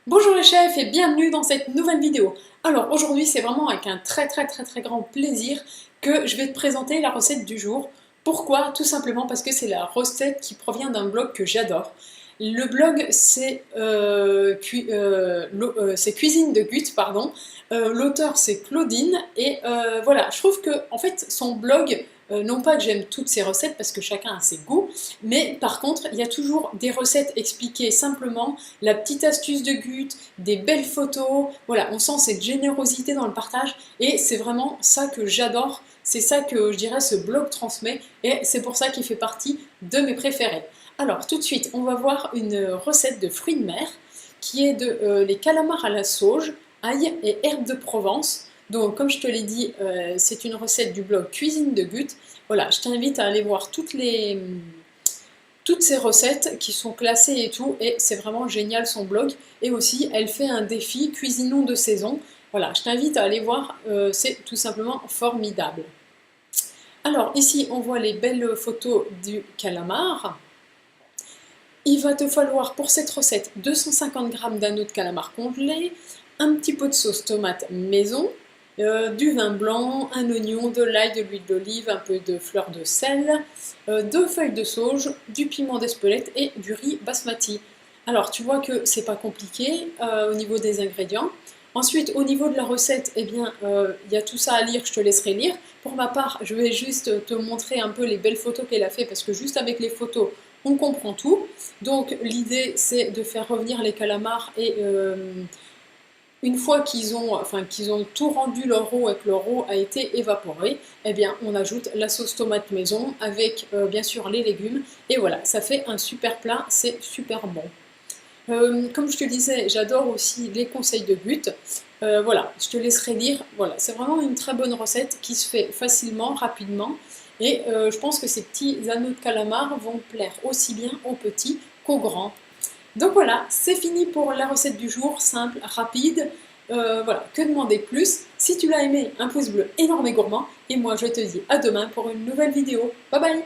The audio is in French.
Bonjour les chefs et bienvenue dans cette nouvelle vidéo. Alors aujourd'hui c'est vraiment avec un très grand plaisir que je vais te présenter la recette du jour. Pourquoi? Tout simplement parce que c'est la recette qui provient d'un blog que j'adore. Le blog c'est Cuisine de Gut, pardon. L'auteur c'est Claudine et voilà, je trouve que en fait son blog, non pas que j'aime toutes ses recettes parce que chacun a ses goûts, mais par contre il y a toujours des recettes expliquées simplement, la petite astuce de Gut, des belles photos, voilà, on sent cette générosité dans le partage et c'est vraiment ça que j'adore, c'est ça que je dirais ce blog transmet et c'est pour ça qu'il fait partie de mes préférés. Alors tout de suite, on va voir une recette de fruits de mer qui est de les calamars à la sauge, ail et herbes de Provence. Donc comme je te l'ai dit, c'est une recette du blog Cuisine de Gut. Voilà, je t'invite à aller voir toutes ces recettes qui sont classées et tout, et c'est vraiment génial son blog. Et aussi, elle fait un défi cuisinons de saison. Voilà, je t'invite à aller voir, c'est tout simplement formidable. Alors ici, on voit les belles photos du calamar. Il va te falloir pour cette recette 250 g d'anneaux de calamar congelés, un petit pot de sauce tomate maison, du vin blanc, un oignon, de l'ail, de l'huile d'olive, un peu de fleur de sel, 2 feuilles de sauge, du piment d'Espelette et du riz basmati. Alors tu vois que c'est pas compliqué au niveau des ingrédients. Ensuite, au niveau de la recette, eh bien, il y a tout ça à lire, je te laisserai lire. Pour ma part, je vais juste te montrer un peu les belles photos qu'elle a fait parce que juste avec les photos, on comprend tout. Donc l'idée, c'est de faire revenir les calamars et une fois qu'ils ont tout rendu leur eau et que leur eau a été évaporée, eh bien, on ajoute la sauce tomate maison avec bien sûr les légumes. Et voilà, ça fait un super plat, c'est super bon. Comme je te disais, j'adore aussi les conseils de Gut. Voilà, je te laisserai lire. Voilà, c'est vraiment une très bonne recette qui se fait facilement, rapidement. Et je pense que ces petits anneaux de calamar vont plaire aussi bien aux petits qu'aux grands. Donc voilà, c'est fini pour la recette du jour, simple, rapide. Voilà, que demander de plus? Si tu l'as aimé, un pouce bleu énorme et gourmand. Et moi, je te dis à demain pour une nouvelle vidéo. Bye bye!